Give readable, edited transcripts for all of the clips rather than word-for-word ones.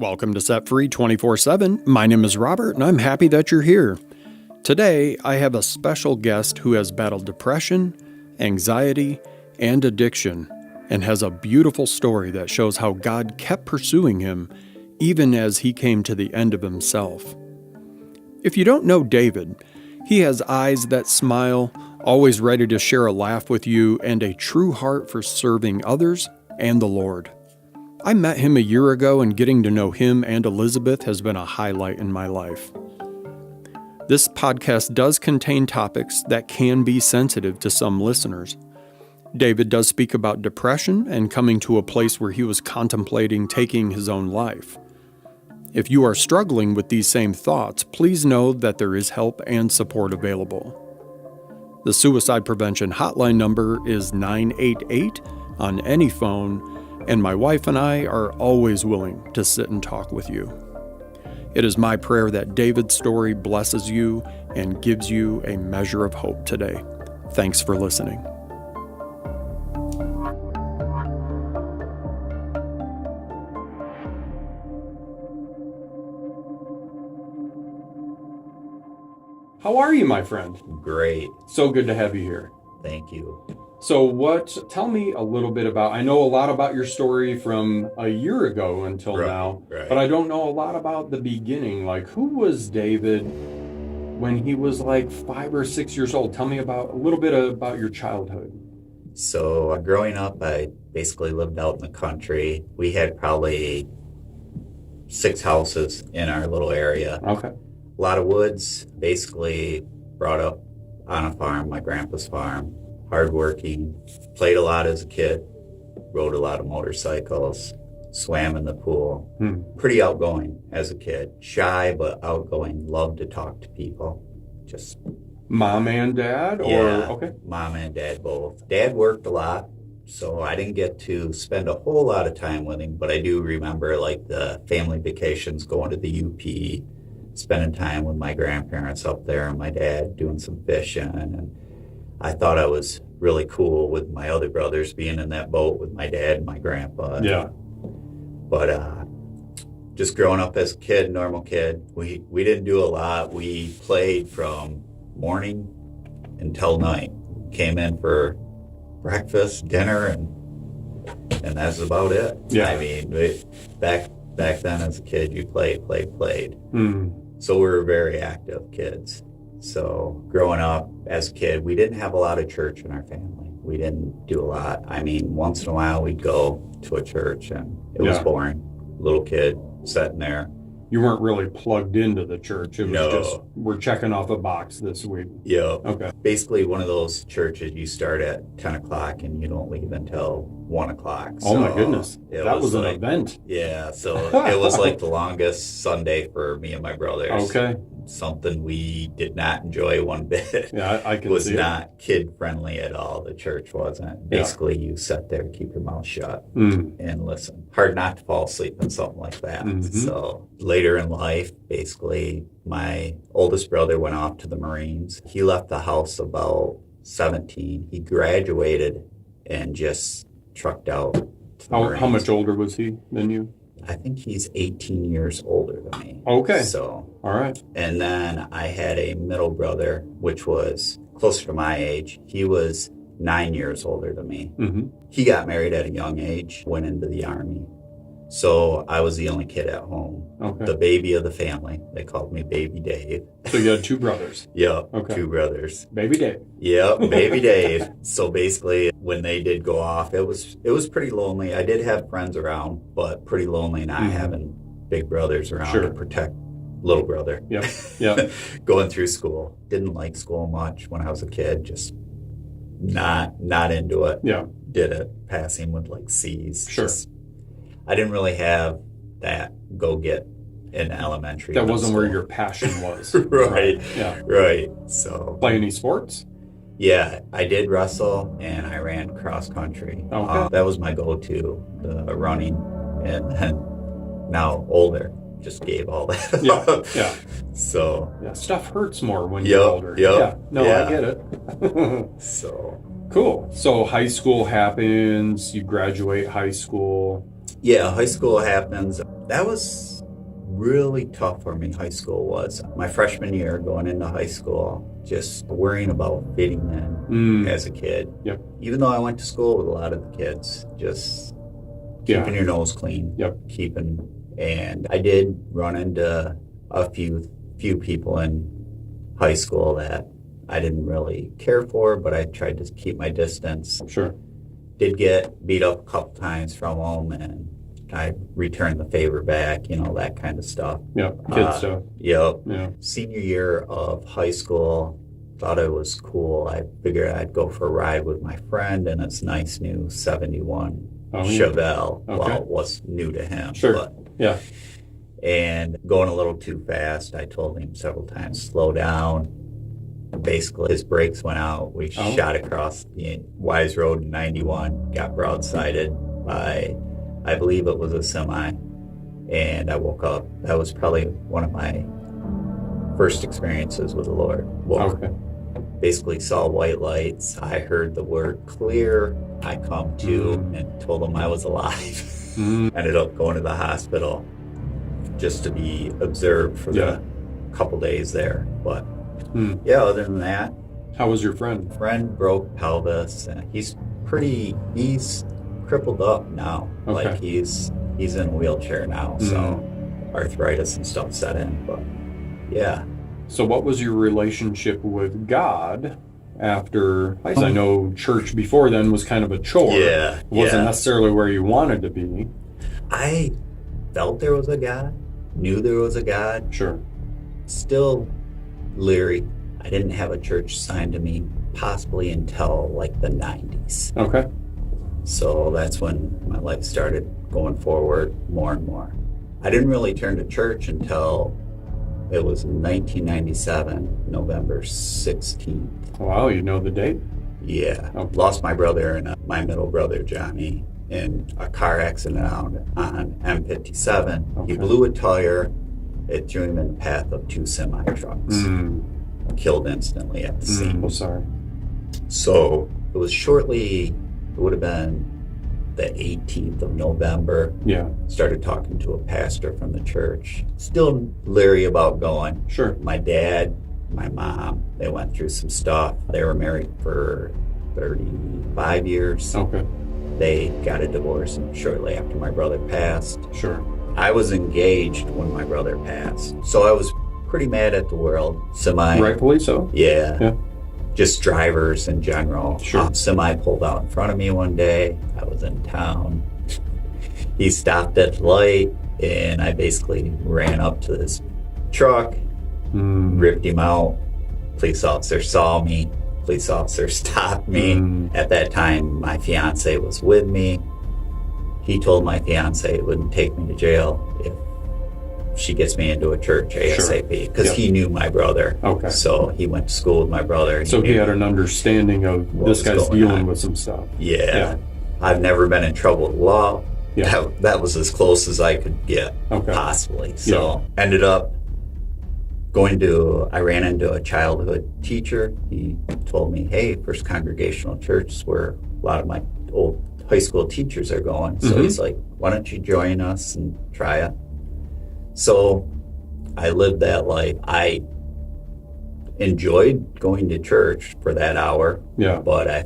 Welcome to Set Free 24/7. My name is Robert, and I'm happy that you're here. Today, I have a special guest who has battled depression, anxiety, and addiction, and has a beautiful story that shows how God kept pursuing him even as he came to the end of himself. If you don't know David, he has eyes that smile, always ready to share a laugh with you, and a true heart for serving others and the Lord. I met him a year ago, and getting to know him and Elizabeth has been a highlight in my life. This podcast does contain topics that can be sensitive to some listeners. David does speak about depression and coming to a place where he was contemplating taking his own life. If you are struggling with these same thoughts, please know that there is help and support available. The Suicide Prevention Hotline number is 988 on any phone, and my wife and I are always willing to sit and talk with you. It is my prayer that David's story blesses you and gives you a measure of hope today. Thanks for listening. How are you, my friend? Great. So good to have you here. Thank you. So tell me a little bit about, I know a lot about your story from a year ago until now, but I don't know a lot about the beginning. Like, who was David when he was like 5 or 6 years old? Tell me a little bit about your childhood. So growing up, I basically lived out in the country. We had probably 6 houses in our little area. Okay. A lot of woods, basically brought up on a farm, my grandpa's farm. Hardworking, played a lot as a kid, rode a lot of motorcycles, swam in the pool. Pretty outgoing as a kid. Shy, but outgoing. Loved to talk to people. Just mom and dad? Okay. Mom and dad both. Dad worked a lot, so I didn't get to spend a whole lot of time with him, but I do remember like the family vacations, going to the UP, spending time with my grandparents up there, and my dad doing some fishing. And I thought I was really cool with my other brothers being in that boat with my dad and my grandpa. Yeah. But just growing up as a kid, normal kid, we didn't do a lot. We played from morning until night. Came in for breakfast, dinner, and that's about it. Yeah. I mean, back then as a kid, you played. So we were very active kids. So growing up as a kid, we didn't have a lot of church in our family. We didn't do a lot. I mean, once in a while we'd go to a church, and it was boring. Little kid sitting there. You weren't really plugged into the church. It was just, we're checking off a box this week. Yeah. Okay. Basically one of those churches you start at 10 o'clock and you don't leave until 1 o'clock. Oh my goodness. That was an event. Yeah. So it was like the longest Sunday for me and my brothers. Okay. Something we did not enjoy one bit. Yeah, I can see it. Was not kid friendly at all. The church wasn't. Basically, you sat there, keep your mouth shut, and listen. Hard not to fall asleep in something like that. So later in life, basically, my oldest brother went off to the Marines. He left the house about 17. He graduated and just trucked out to the Marines. How much older was he than you? I think he's 18 years older than me. Okay. So, all right. And then I had a middle brother, which was closer to my age. He was 9 years older than me. He got married at a young age, went into the Army. So I was the only kid at home. Okay. The baby of the family. They called me Baby Dave. So you had 2 brothers? Yep. Okay. 2 brothers. Baby Dave. Yep, Baby Dave. So basically, when they did go off, it was pretty lonely. I did have friends around, but pretty lonely not having big brothers around to protect little brother. Yep. Going through school. Didn't like school much when I was a kid. Just not into it. Yeah. Did it. Passing with like C's. Sure. I didn't really have that go get in elementary. That wasn't where your passion was. Right. Yeah. Right. So. Play any sports? Yeah, I did wrestle and I ran cross country. Okay. That was my go-to, the running. And then now older, just gave all that up. Yeah. So. Yeah, stuff hurts more when you're older. Yep. Yeah. No, I get it. So. Cool. So high school happens, you graduate high school. Yeah, high school happens. That was really tough for me. High school was. My freshman year going into high school, just worrying about fitting in as a kid. Yep. Even though I went to school with a lot of the kids, just keeping your nose clean. Yep. And I did run into a few people in high school that I didn't really care for, but I tried to keep my distance. Sure. Did get beat up a couple times from them, and I returned the favor back, that kind of stuff. Yeah, kid stuff. Yep. Yeah. Senior year of high school, thought it was cool. I figured I'd go for a ride with my friend in his nice new 71 Chevelle. Okay. Well, it was new to him. Sure. But, yeah. And going a little too fast, I told him several times, slow down. Basically, his brakes went out. We shot across the Wise Road in 91, got broadsided by, I believe it was a semi, and I woke up. That was probably one of my first experiences with the Lord. Basically saw white lights. I heard the word clear. I come to and told him I was alive. Ended up going to the hospital just to be observed for the couple days there. But other than that. How was your friend? Friend broke pelvis, and he's crippled up now. Okay. Like he's in a wheelchair now, so arthritis and stuff set in. But yeah. So what was your relationship with God after high school? I know church before then was kind of a chore. Yeah. It wasn't necessarily where you wanted to be. I felt there was a God, knew there was a God. Sure. Still leery. I didn't have a church assigned to me possibly until like the 90s. Okay. So that's when my life started going forward more and more. I didn't really turn to church until it was 1997, November 16th. Wow, you know the date? Yeah. Okay. Lost my brother and my middle brother, Johnny, in a car accident on M57. Okay. He blew a tire. It threw him in the path of two semi-trucks. Killed instantly at the scene. Oh, sorry. So it was it would have been the 18th of November. Yeah. Started talking to a pastor from the church. Still leery about going. Sure. My dad, my mom, they went through some stuff. They were married for 35 years. Okay. They got a divorce shortly after my brother passed. Sure. I was engaged when my brother passed. So I was pretty mad at the world. Rightfully so. Yeah. Just drivers in general. Sure. Semi pulled out in front of me one day. I was in town. He stopped at the light, and I basically ran up to this truck, ripped him out. Police officer saw me. Police officer stopped me. At that time, my fiance was with me. He told my fiance it wouldn't take me to jail if she gets me into a church ASAP, because he knew my brother. Okay. So he went to school with my brother. So he had an understanding of this guy's dealing with some stuff. Yeah. I've never been in trouble with law. Yeah. That was as close as I could get, possibly. So ended up I ran into a childhood teacher. He told me, hey, First Congregational Church is where a lot of my old high school teachers are going. So he's like, why don't you join us and try it? So I lived that life. I enjoyed going to church for that hour, but I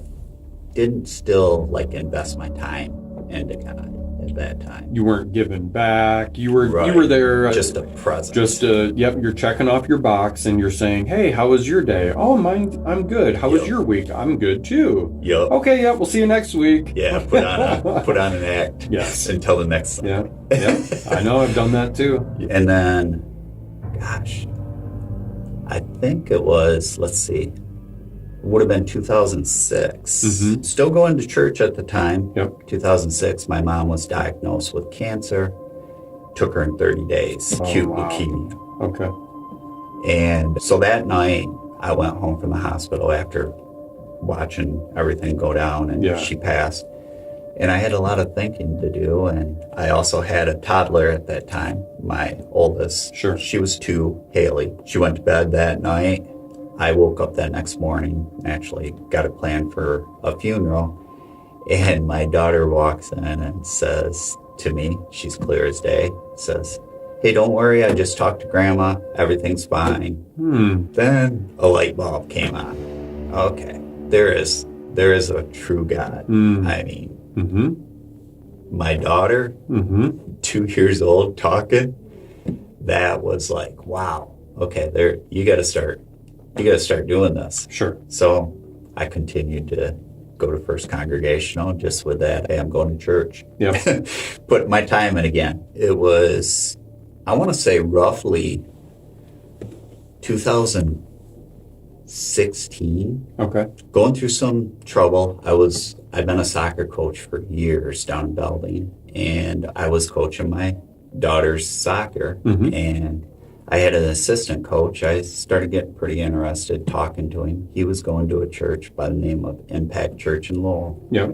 didn't still invest my time into God at that time. You weren't giving back. You were there. Just a presence. You're checking off your box and you're saying, hey, how was your day? Oh, mine, I'm good. How was your week? I'm good too. Yep. Okay, we'll see you next week. Yeah, put on an act. Yes. Until the next time. Yeah. I know, I've done that too. And then, I think it was, would have been 2006. Still going to church at the time. 2006, my mom was diagnosed with cancer. Took her in 30 days, acute leukemia. Okay. And so that night, I went home from the hospital after watching everything go down, and she passed. And I had a lot of thinking to do, and I also had a toddler at that time, my oldest. Sure. She was 2, Haley. She went to bed that night. I woke up that next morning, actually got a plan for a funeral, and my daughter walks in and says, to me. She's clear as day. Says, hey, don't worry. I just talked to Grandma. Everything's fine. Then a light bulb came on. Okay, there is a true God. I mean, my daughter, 2 years old, talking. That was like, wow. Okay, there. You got to start doing this. Sure. So I continued to go to First Congregational just with that. Hey, I'm going to church. Yep. Put my time in again. It was, I want to say, roughly 2016. Okay. Going through some trouble. I've been a soccer coach for years down in Belding, and I was coaching my daughter's soccer, and I had an assistant coach. I started getting pretty interested talking to him. He was going to a church by the name of Impact Church in Lowell. Yep.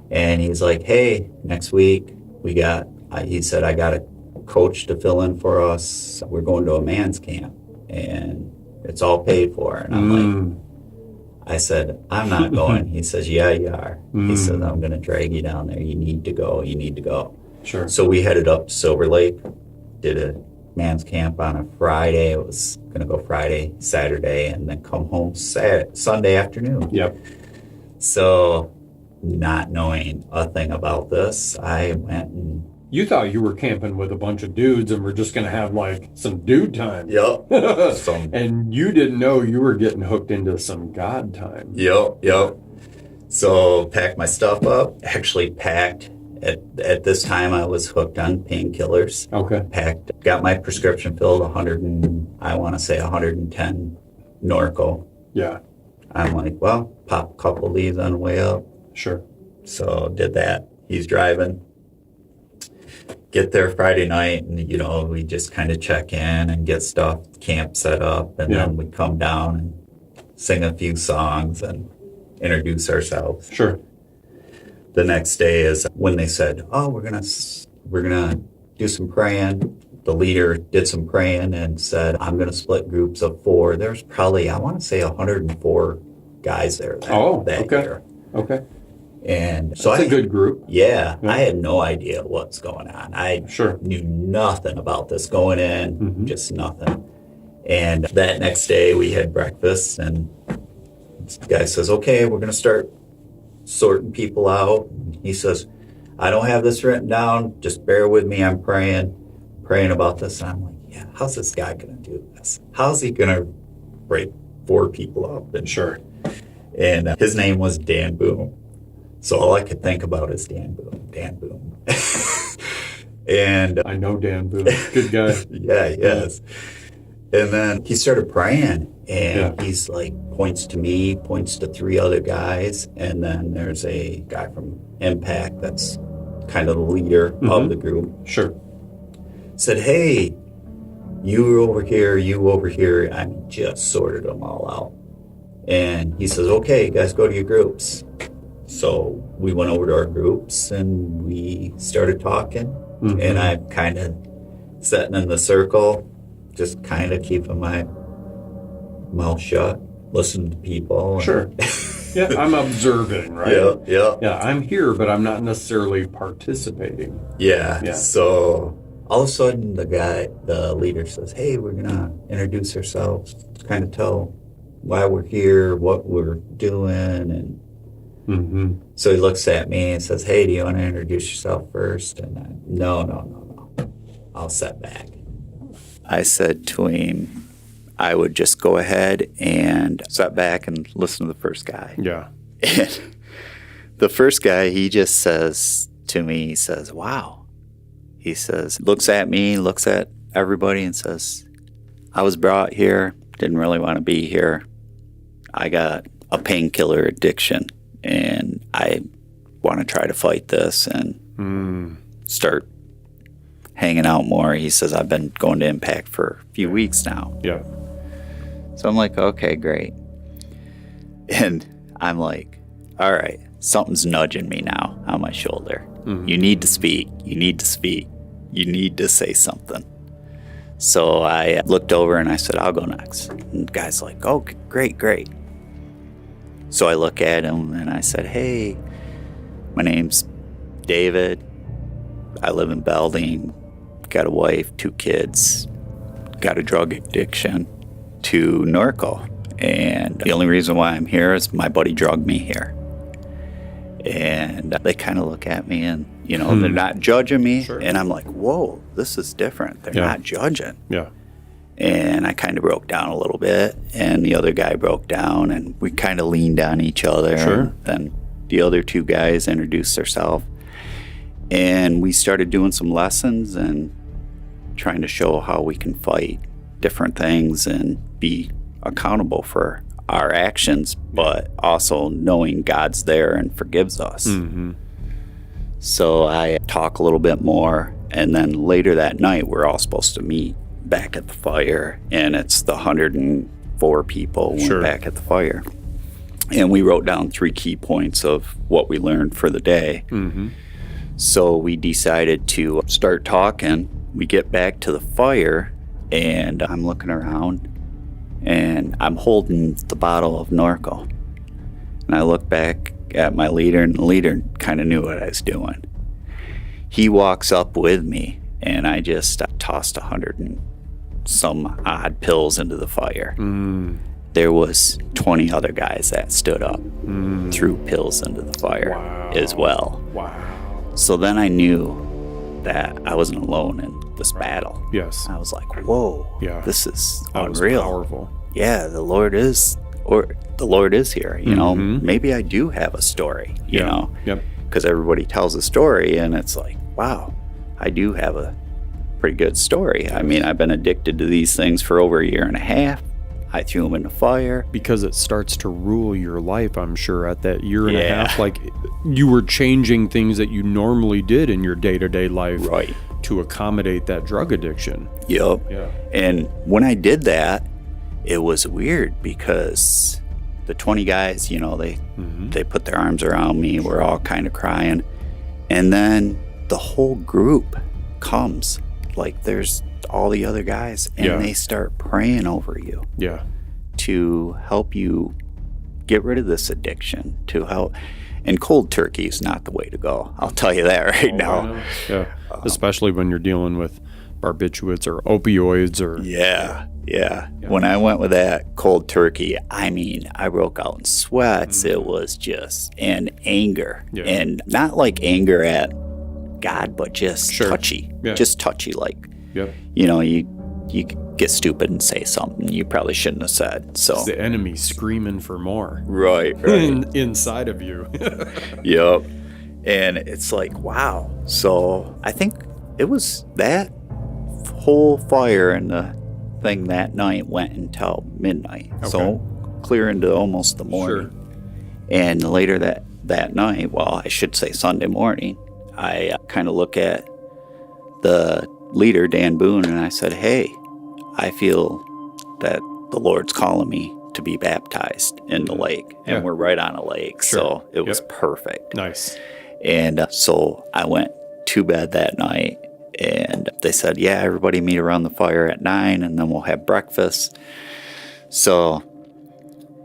And he's like, hey, next week he said, I got a coach to fill in for us. We're going to a man's camp, and it's all paid for. And I'm like, I said, I'm not going. He says, yeah, you are. He says, I'm going to drag you down there. You need to go. You need to go. Sure. So we headed up to Silver Lake, did a man's camp on a Friday. It was going to go Friday, Saturday, and then come home Sunday afternoon. Yep. So not knowing a thing about this, I went and... You thought you were camping with a bunch of dudes and we're just going to have like some dude time. Yep. And you didn't know you were getting hooked into some God time. Yep. So packed my stuff up, actually packed. At this time, I was hooked on painkillers. Okay. Got my prescription filled, 110 Norco. Yeah. I'm like, well, pop a couple of these on the way up. Sure. So did that. He's driving. Get there Friday night, and, we just kind of check in and get camp set up, and then we come down and sing a few songs and introduce ourselves. Sure. The next day is when they said, oh, we're gonna do some praying. The leader did some praying and said, I'm gonna split groups of 4. There's probably, I want to say, 104 guys there that year. Okay. And so That's a good group. Yeah, I had no idea what's going on. I knew nothing about this going in, just nothing. And that next day we had breakfast, and this guy says, okay, we're gonna start sorting people out. He says, I don't have this written down. Just bear with me. I'm praying about this. And I'm like, yeah, how's this guy going to do this? How's he going to break 4 people up? And And his name was Dan Boom. So all I could think about is Dan Boom. And I know Dan Boom. Good guy. Yeah, he is. And then he started praying, and he's like, points to me, points to 3 other guys, and then there's a guy from Impact that's kind of the leader of the group. Sure. Said, hey, you over here, I mean, just sorted them all out. And he says, okay, guys, go to your groups. So we went over to our groups, and we started talking, and I'm kind of sitting in the circle, just kind of keeping my mouth shut, listening to people. Sure. Yeah, I'm observing, right? Yeah, I'm here, but I'm not necessarily participating. Yeah. So all of a sudden, the leader says, hey, we're going to introduce ourselves, kind of tell why we're here, what we're doing. And so he looks at me and says, hey, do you want to introduce yourself first? And I, no. I'll sit back. I said to him, I would just go ahead and sit back and listen to the first guy. Yeah. And the first guy, he just says to me, he says, wow. He says, looks at me, looks at everybody and says, I was brought here, didn't really want to be here. I got a painkiller addiction, and I want to try to fight this and start hanging out more. He says, I've been going to Impact for a few weeks now. Yeah. So I'm like, okay, great. And I'm like, all right, something's nudging me now on my shoulder. You need to speak. You need to speak. You need to say something. So I looked over and I said, I'll go next. And the guy's like, oh, great. So I look at him and I said, hey, my name's David. I live in Belding, got a wife, 2 kids, got a drug addiction, to Norco. And the only reason why I'm here is my buddy drugged me here. And they kind of look at me and, they're not judging me. Sure. And I'm like, whoa, this is different. They're not judging. Yeah. And I kind of broke down a little bit, and the other guy broke down, and we kind of leaned on each other. Sure. And then the other 2 guys introduced themselves, and we started doing some lessons and trying to show how we can fight different things and be accountable for our actions, but also knowing God's there and forgives us. Mm-hmm. So I talk a little bit more, and then later that night, we're all supposed to meet back at the fire, and it's the 104 people went back at the fire. And we wrote down 3 key points of what we learned for the day. Mm-hmm. So we decided to start talking. We get back to the fire, and I'm looking around, and I'm holding the bottle of Norco. And I look back at my leader, and the leader kind of knew what I was doing. He walks up with me, and I just tossed 100 and some odd pills into the fire. There was 20 other guys that stood up, threw pills into the fire as well. Wow. So then I knew that I wasn't alone in this battle. Yes. I was like, whoa, this is unreal. Powerful. Yeah, the Lord is here, Maybe I do have a story, you know? Yep. Because everybody tells a story, and it's like, wow, I do have a pretty good story. I mean, I've been addicted to these things for over 1.5 years. I threw them in the fire. Because it starts to rule your life, I'm sure, at that 1.5 years. Like, you were changing things that you normally did in your day-to-day life to accommodate that drug addiction. Yep. Yeah. And when I did that, it was weird because the 20 guys, they put their arms around me. We're all kind of crying. And then the whole group comes. Like, there's all the other guys, and they start praying over you to help you get rid of this addiction, to help. And cold turkey is not the way to go. I'll tell you that right now. Yeah, especially when you're dealing with barbiturates or opioids or... Yeah. When I went with that cold turkey, I mean, I broke out in sweats. It was just, and anger. And not like anger at God, but just touchy. Just touchy, like, you get stupid and say something you probably shouldn't have said. So it's the enemy screaming for more. Right. Inside of you. Yep. And it's like, wow. So I think it was that whole fire and the thing that night went until midnight. Okay. So clear into almost the morning. And later that night, well, I should say Sunday morning, I kind of look at the leader, Dan Boone, and I said, hey, I feel that the Lord's calling me to be baptized in the lake. And we're right on a lake, so it was perfect. Nice. And so I went to bed that night, and they said, yeah, everybody meet around the fire at 9, and then we'll have breakfast. So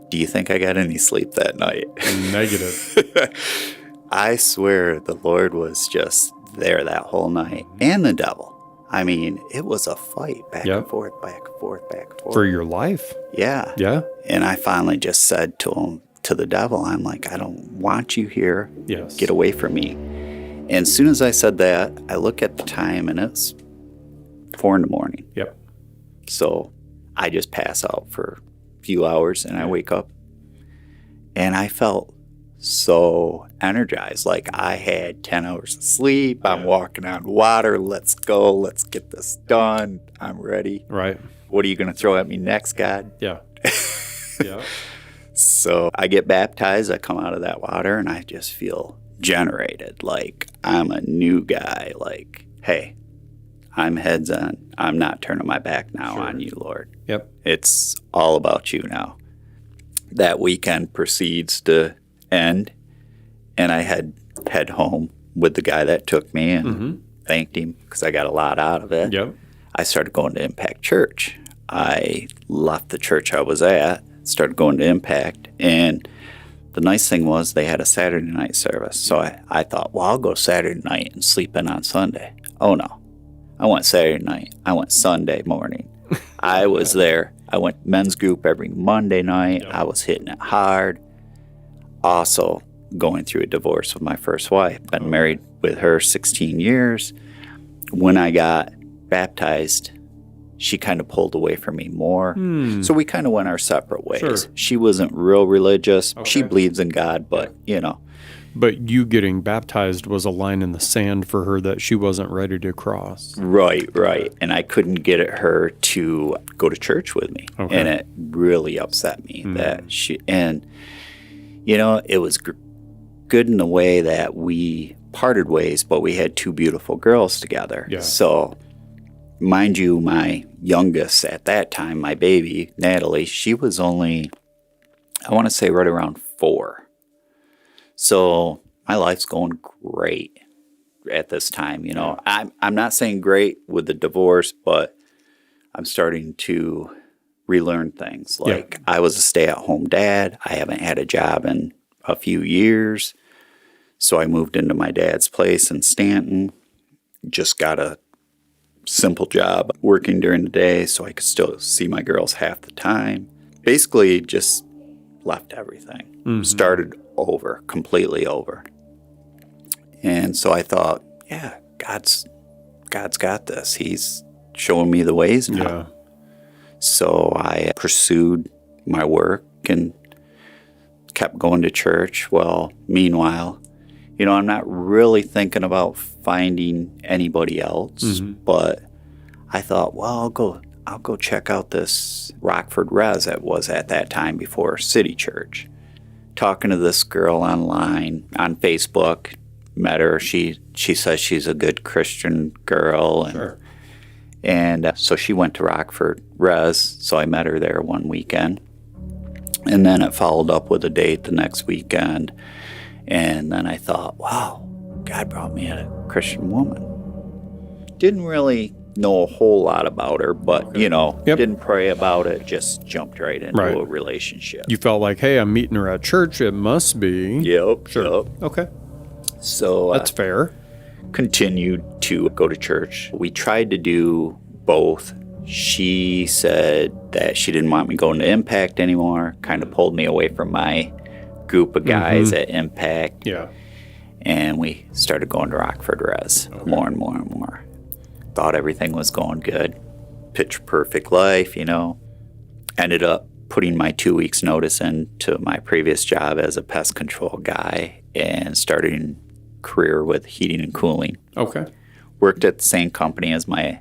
do you think I got any sleep that night? Negative. I swear the Lord was just there that whole night, and the devil. I mean, it was a fight back and forth, back and forth, back and forth. For your life? Yeah. Yeah. And I finally just said to the devil, I'm like, I don't want you here. Yes. Get away from me. And as soon as I said that, I look at the time, and it's 4 a.m. Yep. So I just pass out for a few hours, and I wake up, and I felt so energized, like I had 10 hours of sleep. I'm walking on water. Let's go. Let's get this done. I'm ready. Right. What are you going to throw at me next, God? Yeah. Yeah. So I get baptized. I come out of that water, and I just feel generated. Like I'm a new guy. Like, hey, I'm heads on. I'm not turning my back now on you, Lord. Yep. It's all about you now. That weekend proceeds to end, and I head home with the guy that took me and thanked him because I got a lot out of it. Yep. I started going to Impact Church. I left the church I was at, started going to Impact, and the nice thing was they had a Saturday night service. So I thought, well, I'll go Saturday night and sleep in on Sunday. Oh, no. I went Saturday night. I went Sunday morning. I was there. I went men's group every Monday night. I was hitting it hard. Also going through a divorce with my first wife. Been married with her 16 years. When I got baptized, she kind of pulled away from me more. So we kind of went our separate ways. Sure. She wasn't real religious. She believes in God, but, you know. But you getting baptized was a line in the sand for her that she wasn't ready to cross. Right. And I couldn't get her to go to church with me. Okay. And it really upset me that she, and, you know, it was good in the way that we parted ways, but we had two beautiful girls together. Yeah. So, mind you, my youngest at that time, my baby, Natalie, she was only, I want to say right around 4. So my life's going great at this time. You know, I'm not saying great with the divorce, but I'm starting to relearn things. Like I was a stay-at-home dad. I haven't had a job in a few years. So I moved into my dad's place in Stanton. Just got a simple job working during the day so I could still see my girls half the time. Basically just left everything. Started over, completely over. And so I thought, yeah, God's got this. He's showing me the ways now. Yeah. So I pursued my work and kept going to church. Well, meanwhile, you know, I'm not really thinking about finding anybody else, but I thought, well, I'll go check out this Rockford Res that was at that time before City Church. Talking to this girl online on Facebook, met her. She says she's a good Christian girl, and so she went to Rockford Res. So I met her there one weekend, and then it followed up with a date the next weekend. And then I thought, wow, God brought me a Christian woman. Didn't really know a whole lot about her, but, you know, didn't pray about it, just jumped right into a relationship. You felt like, hey, I'm meeting her at church. It must be. Yep. Okay. So that's fair. Continued to go to church. We tried to do both. She said that she didn't want me going to Impact anymore, kind of pulled me away from my group of guys at Impact. Yeah. And we started going to Rockford Res more and more and more. Thought everything was going good. Picture perfect life, you know. Ended up putting my 2 weeks notice into my previous job as a pest control guy and starting career with heating and cooling. Okay. Worked at the same company as my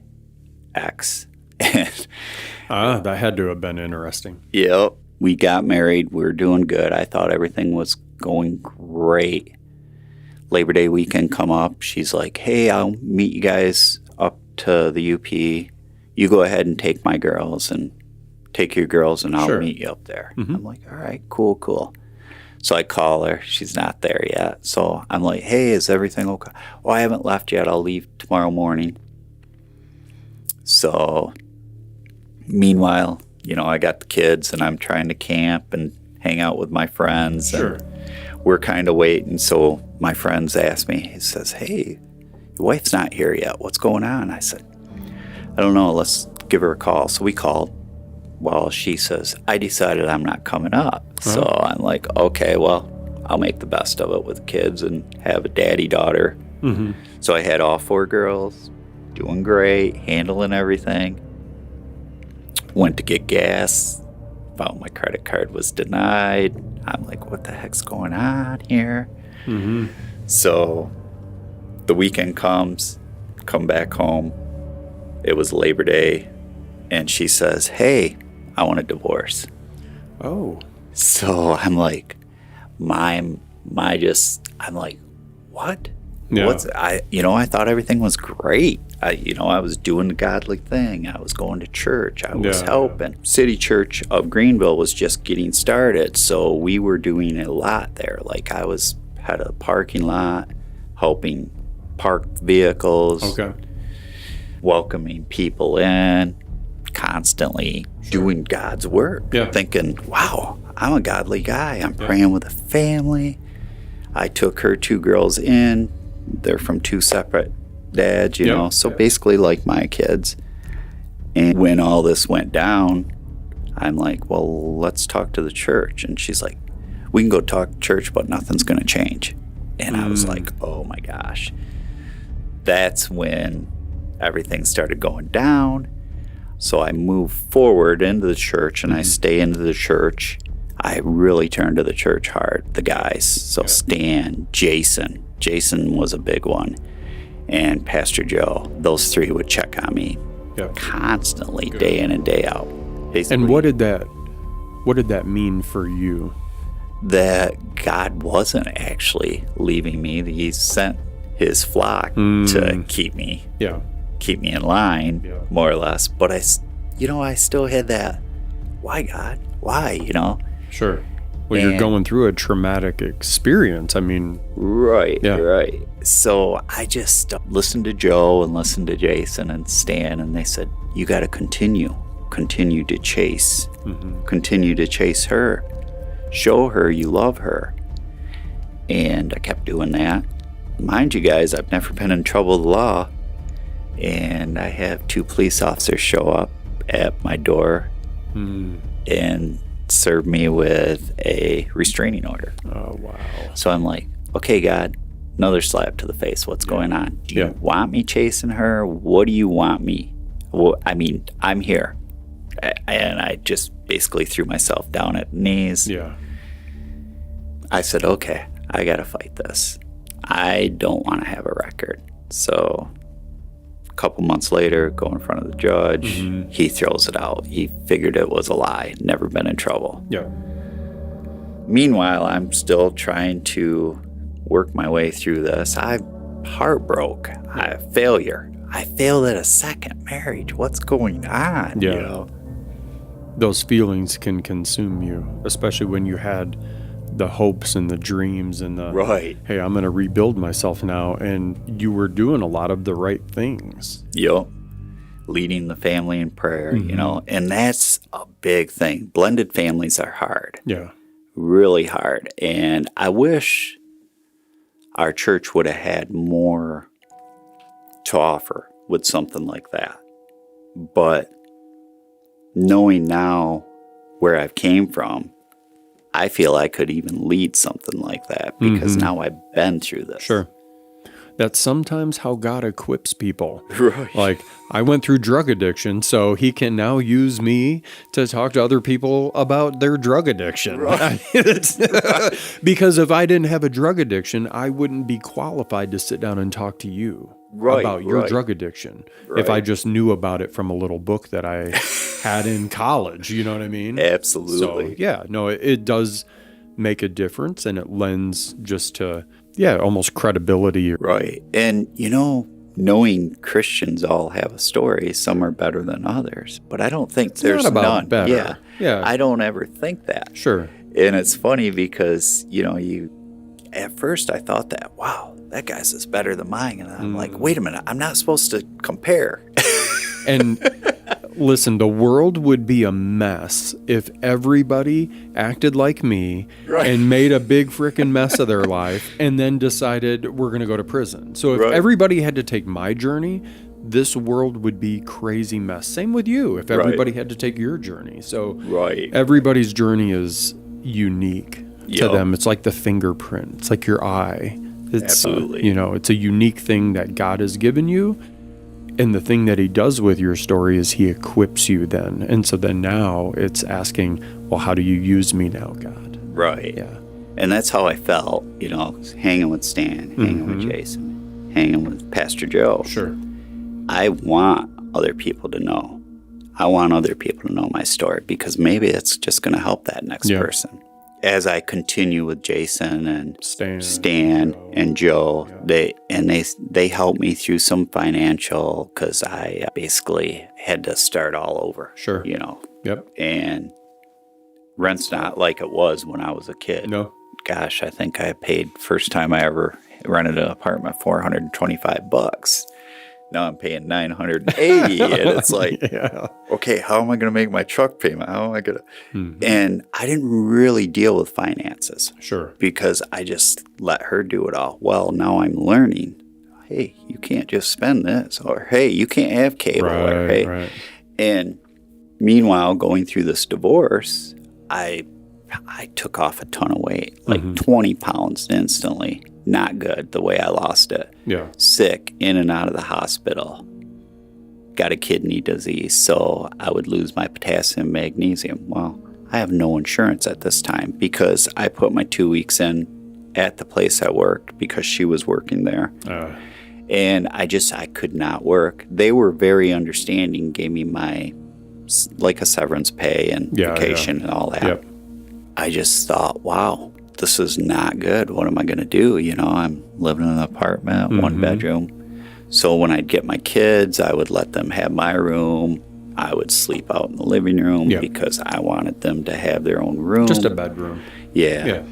ex. That had to have been interesting. Yep. We got married. We were doing good. I thought everything was going great. Labor Day weekend come up. She's like, hey, I'll meet you guys up to the UP. You go ahead and take my girls and take your girls and I'll meet you up there. I'm like, all right, cool. So I call her. She's not there yet. So I'm like, hey, is everything okay? Oh, I haven't left yet. I'll leave tomorrow morning. So meanwhile, you know, I got the kids and I'm trying to camp and hang out with my friends. Sure. And we're kind of waiting. So my friends asked me, he says, hey, your wife's not here yet. What's going on? I said, I don't know. Let's give her a call. So we called. Well, she says, I decided I'm not coming up. So I'm like, okay, well, I'll make the best of it with the kids and have a daddy-daughter. So I had all 4 girls, doing great, handling everything. Went to get gas, found my credit card was denied. I'm like, what the heck's going on here? So the weekend comes, come back home. It was Labor Day, and she says, hey, I want a divorce. Oh. So I'm like, I'm like, what? Yeah. I thought everything was great. I was doing the godly thing. I was going to church. I was helping. City Church of Greenville was just getting started, so we were doing a lot there. Like had a parking lot, helping park vehicles, welcoming people in, constantly doing God's work, Yeah. thinking, wow, I'm a godly guy. I'm praying with a family. I took her 2 girls in. They're from 2 separate dads, you know, so basically like my kids. And when all this went down, I'm like, well, let's talk to the church. And she's like, we can go talk to church, but nothing's going to change. And I was like, oh my gosh. That's when everything started going down. So I moved forward into the church, and I stay into the church. I really turned to the church hard, the guys. So Stan, Jason was a big one, and Pastor Joe. Those 3 would check on me constantly, day in and day out. Basically, And what did that mean for you? that God wasn't actually leaving me. He sent his flock to keep me in line, more or less. But I still had that, why God? Why, you know? Sure. Well, you're going through a traumatic experience. I mean, right. So I just listened to Joe and listened to Jason and Stan, and they said, you got to continue to chase, continue to chase her. Show her you love her. And I kept doing that. Mind you guys, I've never been in trouble with the law. And I have 2 police officers show up at my door and serve me with a restraining order. oh, wow. So I'm like, okay, God, another slap to the face. What's going on? Do you want me chasing her? What do you want me? Well, I mean, I'm here. And I just basically threw myself down at knees. Yeah. I said, okay, I got to fight this. I don't want to have a record. So a couple months later, go in front of the judge. He throws it out. He figured it was a lie. Never been in trouble. Yeah. Meanwhile, I'm still trying to work my way through this. I'm heartbroken. I failed at a second marriage. What's going on? Yeah. You know? Those feelings can consume you, especially when you had the hopes and the dreams and the, hey, I'm going to rebuild myself now. And you were doing a lot of the right things. Yep. Leading the family in prayer, you know, and that's a big thing. Blended families are hard. Yeah. Really hard. And I wish our church would have had more to offer with something like that. But knowing now where I've came from, I feel I could even lead something like that because now I've been through this. Sure. That's sometimes how God equips people. Right. Like, I went through drug addiction, so he can now use me to talk to other people about their drug addiction. Right. Because if I didn't have a drug addiction, I wouldn't be qualified to sit down and talk to you about your drug addiction. If I just knew about it from a little book that I had in college, you know what I mean? Absolutely. So, it does make a difference, and it lends just to... almost credibility. Right. And, knowing Christians all have a story, some are better than others, but I don't think there's not about none. Better. Yeah. I don't ever think that. Sure. And it's funny because, at first I thought that, wow, that guy's is better than mine. And I'm like, wait a minute, I'm not supposed to compare. And listen, the world would be a mess if everybody acted like me and made a big freaking mess of their life and then decided we're going to go to prison. So if everybody had to take my journey, this world would be crazy mess. Same with you if everybody had to take your journey. So everybody's journey is unique to them. It's like the fingerprint. It's like your eye. It's, Absolutely. It's a unique thing that God has given you. And the thing that he does with your story is he equips you then. And so then now it's asking, well, how do you use me now, God? Right. Yeah. And that's how I felt, hanging with Stan, hanging with Jason, hanging with Pastor Joe. Sure. I want other people to know. I want other people to know my story because maybe it's just going to help that next person. As I continue with Jason and Stan and Joe, they helped me through some financial because I basically had to start all over. Sure. Yep. And rent's not like it was when I was a kid. No. Gosh, I think I paid first time I ever rented an apartment $425. Now I'm paying $980, and it's like, Yeah. okay, how am I going to make my truck payment? How am I going to? And I didn't really deal with finances. Sure. Because I just let her do it all. Well, now I'm learning. Hey, you can't just spend this, or hey, you can't have cable, or hey. Right. And meanwhile, going through this divorce, I took off a ton of weight, like 20 pounds instantly. Not good the way I lost it. Yeah. Sick, in and out of the hospital. Got a kidney disease, so I would lose my potassium, magnesium. Well, I have no insurance at this time because I put my 2 weeks in at the place I worked because she was working there. And I could not work. They were very understanding, gave me like a severance pay and vacation and all that. Yep. I just thought, wow, this is not good. What am I going to do? I'm living in an apartment, one bedroom. So when I'd get my kids, I would let them have my room. I would sleep out in the living room because I wanted them to have their own room. Just a bedroom. Yeah.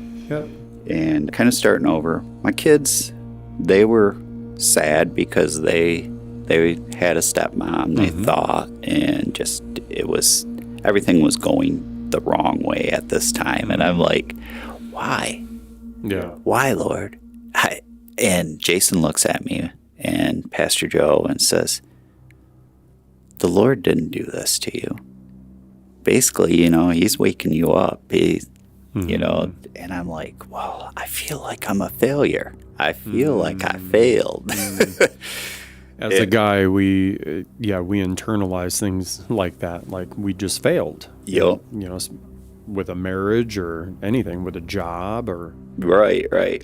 And kind of starting over. My kids, they were sad because they had a stepmom, they thought, and just everything was going the wrong way at this time. And I'm like, why? Yeah. Why, Lord? And Jason looks at me and Pastor Joe and says, the Lord didn't do this to you. Basically, he's waking you up. And I'm like, well, I feel like I'm a failure. I feel like I failed. As a guy, we internalize things like that. Like we just failed. Yep. With a marriage or anything, with a job or. Right.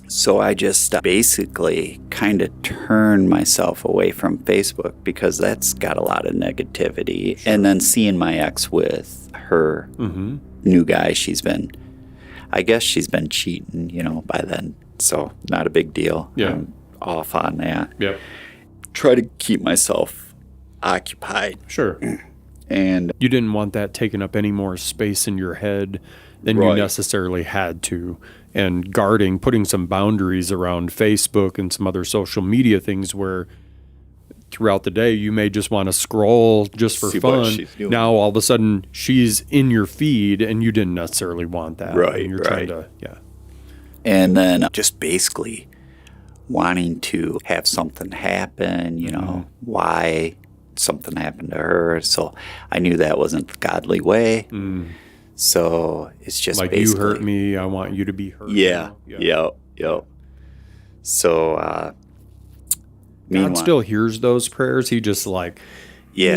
So I just basically kind of turned myself away from Facebook because that's got a lot of negativity. Sure. And then seeing my ex with her new guy, I guess she's been cheating, by then. So not a big deal. Yeah. I'm off on that. Yep. Try to keep myself occupied. Sure. And you didn't want that taking up any more space in your head than you necessarily had to. And putting some boundaries around Facebook and some other social media things where throughout the day you may just want to scroll just for fun. Now all of a sudden she's in your feed and you didn't necessarily want that. Right. And you're trying to, And then just basically wanting to have something happen, why something happened to her. So I knew that wasn't the godly way. So it's just like basically, you hurt me, I want you to be hurt. Yeah. Yep. So God still hears those prayers. He just like, dude.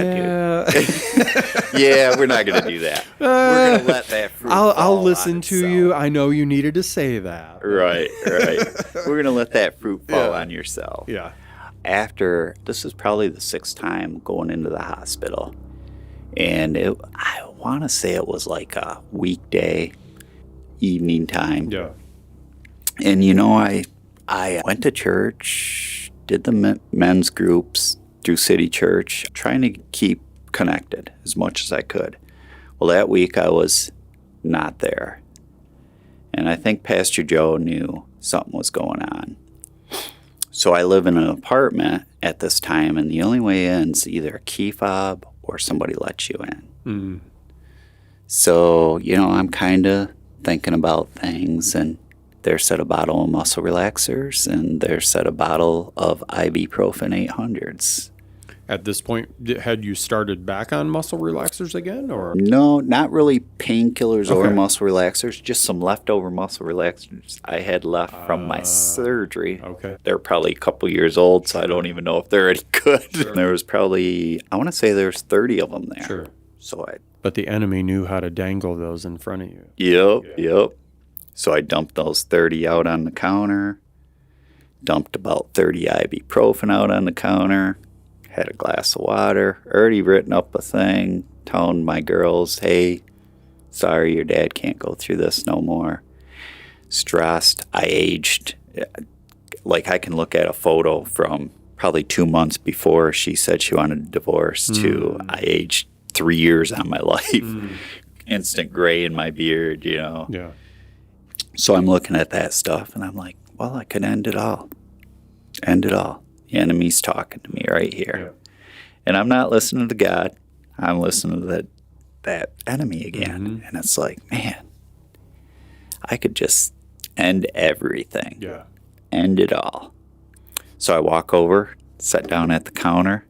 Yeah, we're not going to do that. We're going to let that fruit I'll listen to you. I know you needed to say that. Right. We're going to let that fruit fall on yourself. Yeah. After, this is probably the 6th time going into the hospital. And I want to say it was like a weekday evening time. Yeah. And, I went to church, did the men's groups through City Church, trying to keep connected as much as I could. Well, that week I was not there. And I think Pastor Joe knew something was going on. So I live in an apartment at this time, and the only way in is either a key fob or somebody lets you in. So, I'm kind of thinking about things, and there's set a bottle of muscle relaxers, and there's set a bottle of ibuprofen 800s. At this point, had you started back on muscle relaxers again, or? No, not really painkillers or muscle relaxers, just some leftover muscle relaxers I had left from my surgery. Okay. They're probably a couple years old, so I don't even know if they're any good. Sure. There was probably, I want to say there's 30 of them there. Sure. So But the enemy knew how to dangle those in front of you. Yep. So I dumped those 30 out on the counter, dumped about 30 ibuprofen out on the counter, had a glass of water, already written up a thing, telling my girls, hey, sorry, your dad can't go through this no more. Stressed. I aged. Like I can look at a photo from probably 2 months before she said she wanted a divorce to I aged 3 years on my life. Instant gray in my beard, Yeah. So I'm looking at that stuff and I'm like, well, I could end it all. The enemy's talking to me right here. And I'm not listening to God. I'm listening to that enemy again. And it's like, man, I could just end everything. Yeah. End it all. So I walk over, sit down at the counter,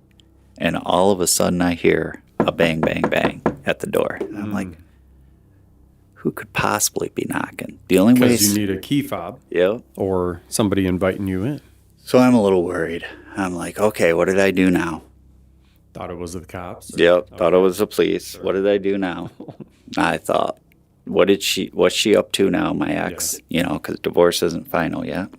and all of a sudden I hear a bang, bang, bang at the door. And I'm like, who could possibly be knocking? The only way Because you need a key fob. Yep. Or somebody inviting you in. So I'm a little worried. I'm like, okay, what did I do now? Thought it was the cops? Yep, thought it was the police. Sure. What did I do now? I thought, what's she up to now, my ex? You know, because divorce isn't final yet.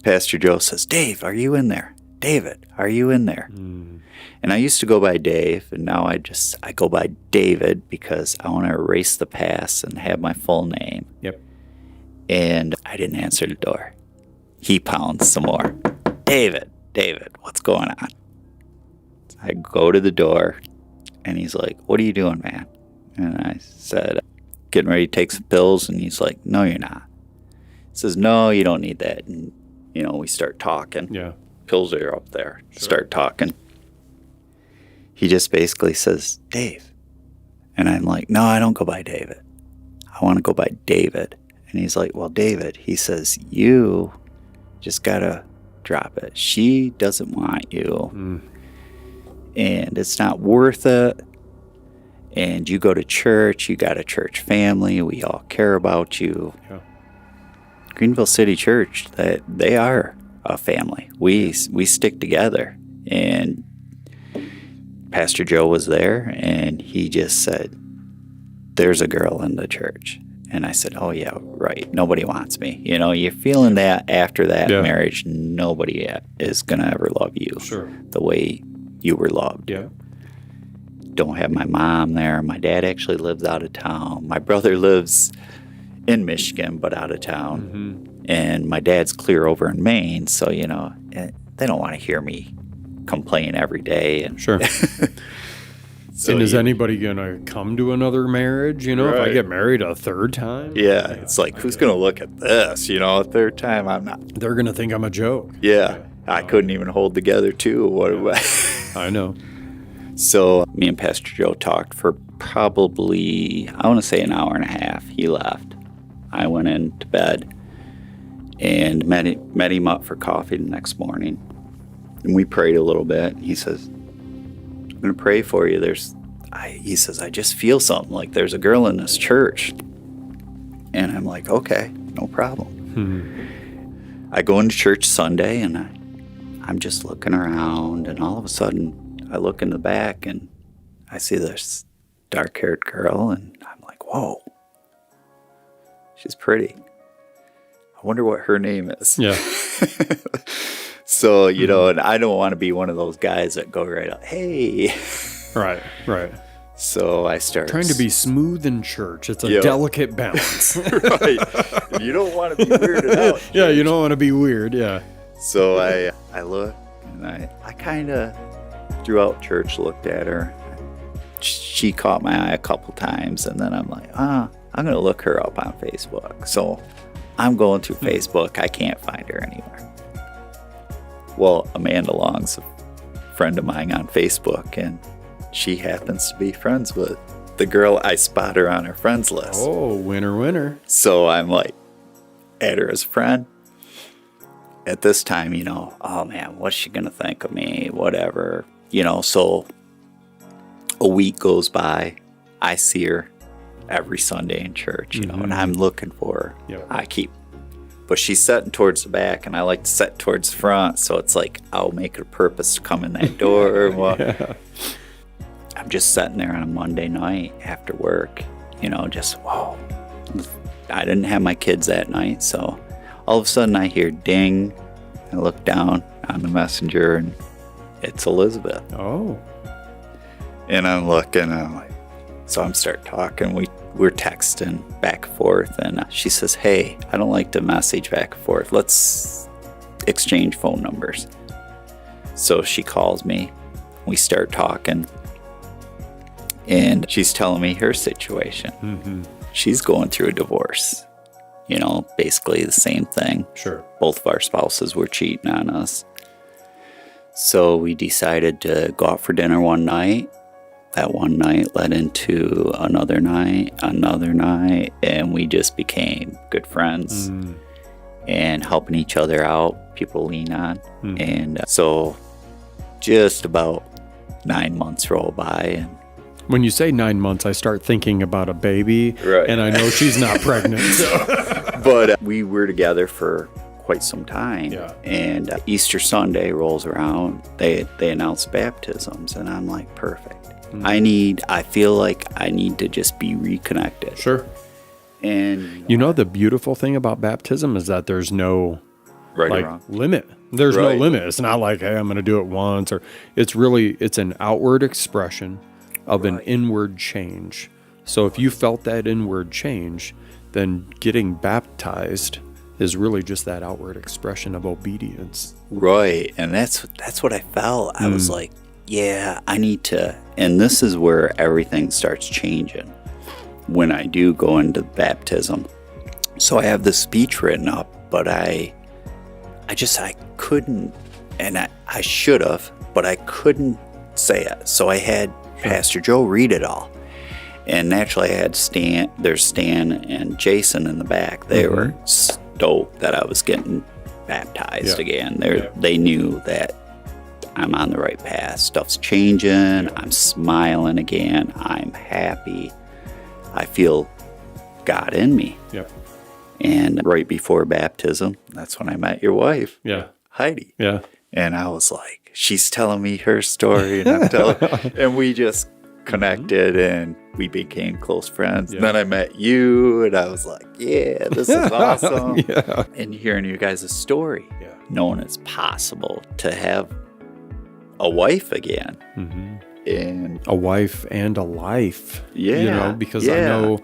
Pastor Joe says, Dave, are you in there? David, are you in there? And I used to go by Dave, and now I go by David because I want to erase the past and have my full name. Yep. And I didn't answer the door. He pounds some more. David, what's going on? I go to the door, and he's like, what are you doing, man? And I said, getting ready to take some pills, and he's like, no, you're not. He says, no, you don't need that. And, you know, we start talking. Yeah. Pills are up there. Sure. Start talking. He just basically says, Dave. And I'm like, no, I don't go by David. I want to go by David. And he's like, well, David, he says, you just got to drop it. She doesn't want you. And it's not worth it. And you go to church. You got a church family. We all care about you. Yeah. Greenville City Church, they are a family. We stick together. And Pastor Joe was there, and he just said, there's a girl in the church. And I said, oh, yeah, right. Nobody wants me. You know, you're feeling that after that marriage, nobody is going to ever love you the way you were loved. Yeah. Don't have my mom there. My dad actually lives out of town. My brother lives in Michigan, but out of town. And my dad's clear over in Maine. So, you know, they don't want to hear me complain every day. And Sure. So and is anybody going to come to another marriage? You know, if I get married a third time? Yeah, it's like, who's going to look at this? You know, a third time, I'm not. They're going to think I'm a joke. Yeah, I couldn't even hold together, too. What I know. So me and Pastor Joe talked for probably, I want to say an hour and a half. He left. I went into bed and met him up for coffee the next morning. And we prayed a little bit. He says, I'm going to pray for you. He says, I just feel something like there's a girl in this church. And I'm like, okay, no problem. I go into church Sunday, and I'm just looking around, and all of a sudden I look in the back, and I see this dark-haired girl, and I'm like, whoa, she's pretty. I wonder what her name is. Yeah. So, you know, and I don't want to be one of those guys that go right up, hey. Right. So I start trying to be smooth in church. It's a delicate balance. Right. You don't want to be weirded out. Yeah, you don't want to be weird. Yeah. So I look, and I kind of throughout church looked at her. She caught my eye a couple times, and then I'm like, I'm going to look her up on Facebook. So I'm going through Facebook. I can't find her anywhere. Well, Amanda Long's a friend of mine on Facebook, and she happens to be friends with the girl I spot her on her friends list. Oh, winner. So I'm like, add her as a friend. At this time, you know, oh man, what's she going to think of me? Whatever. You know, so a week goes by. I see her every Sunday in church, you know, and I'm looking for her. Yep. But she's sitting towards the back, and I like to sit towards the front, so it's like I'll make it a purpose to come in that door. Yeah. I'm just sitting there on a Monday night after work, you know, just, whoa. I didn't have my kids that night, so all of a sudden I hear ding. I look down on the messenger, and it's Elizabeth. Oh. And I'm looking, and I'm like, so I'm start talking. We're texting back and forth, and she says, hey, I don't like to message back and forth. Let's exchange phone numbers. So she calls me. We start talking, and she's telling me her situation. She's going through a divorce. You know, basically the same thing. Sure. Both of our spouses were cheating on us. So we decided to go out for dinner one night. That one night led into another night, and we just became good friends and helping each other out, people lean on. And so just about 9 months roll by. And When you say 9 months, I start thinking about a baby, Right. and I know she's not pregnant. So. But we were together for quite some time. Yeah. And Easter Sunday rolls around. They announce baptisms, and I'm like, perfect. I feel like I need to just be reconnected. Sure. And You know, the beautiful thing about baptism is that there's no right or like wrong. limit. There's no Right. limit. It's not like, hey, I'm going to do it once, or it's an outward expression of an inward change. So if you felt that inward change, then getting baptized is really just that outward expression of obedience. Right. And that's what I felt. I was like, yeah, I need to. And this is where everything starts changing when I do go into baptism. So I have the speech written up, but I couldn't, and I should have, but I couldn't say it. So I had Pastor Joe read it all. And naturally I had Stan and Jason in the back. They were stoked that I was getting baptized again. They knew that I'm on the right path. Stuff's changing. I'm smiling again. I'm happy. I feel God in me. Yep. And right before baptism, that's when I met your wife, Yeah. Heidi. Yeah. And I was like, she's telling me her story, and I'm telling, and we just connected, and we became close friends. Yeah. And then I met you, and I was like, yeah, this is awesome. Yeah. And hearing you guys' story, knowing it's possible to have a wife again, and A wife and a life. Yeah, You know, because I yeah. know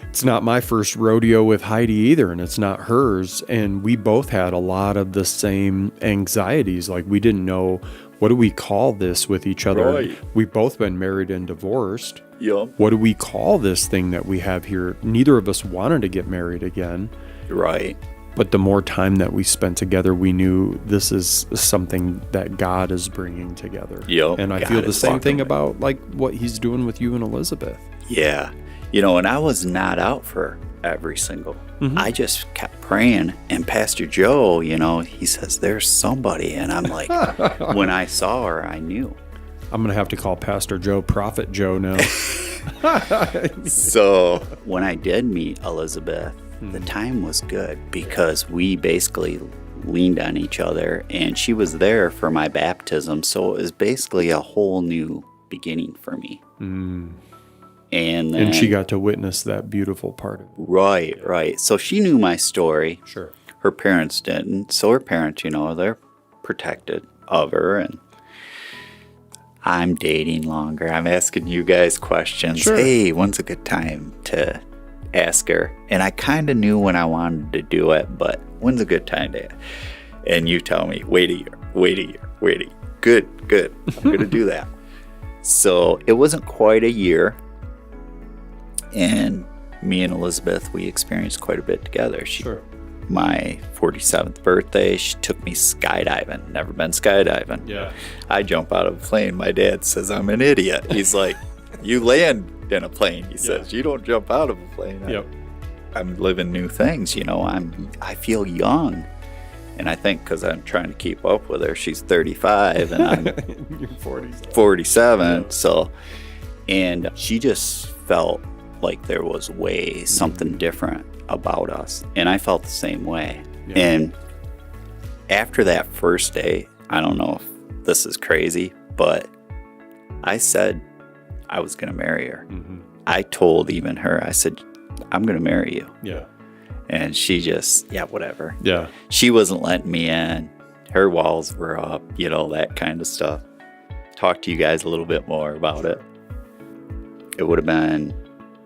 it's not my first rodeo with Heidi either, and it's not hers. And we both had a lot of the same anxieties. Like, we didn't know, what do we call this with each other? Right. We've both been married and divorced. Yup. What do we call this thing that we have here? Neither of us wanted to get married again. Right. But the more time that we spent together, we knew this is something that God is bringing together. Yep. And I God feel the is same walking thing with- about like what he's doing with you and Elizabeth. Yeah. You know, and I was not out for every single. I just kept praying. And Pastor Joe, you know, he says, there's somebody. And I'm like, when I saw her, I knew. I'm going to have to call Pastor Joe Prophet Joe now. So when I did meet Elizabeth, the time was good because we basically leaned on each other, and she was there for my baptism. So it was basically a whole new beginning for me. And then, And she got to witness that beautiful part of it. Right. So she knew my story. Sure. Her parents didn't. So her parents, you know, they're protected of her. And I'm dating longer. I'm asking you guys questions. Sure. Hey, when's a good time to ask her? And I kind of knew when I wanted to do it, but when's a good time to? And you tell me, wait a year. Good. I'm going to do that. So it wasn't quite a year. And me and Elizabeth, we experienced quite a bit together. Sure. My 47th birthday, she took me skydiving. Never been skydiving. Yeah. I jump out of a plane. My dad says I'm an idiot. He's like, you land in a plane. He says, you don't jump out of a plane. Yep. I'm living new things, you know. I feel young. And I think because I'm trying to keep up with her, she's 35 and I'm You're 47. 47. Yeah. So, and she just felt like there was something different about us. And I felt the same way. Yeah. And after that first day, I don't know if this is crazy, but I said I was going to marry her. I told even her, I said, I'm going to marry you. Yeah. And she just, whatever. Yeah. She wasn't letting me in. Her walls were up, you know, that kind of stuff. Talk to you guys a little bit more about it. It would have been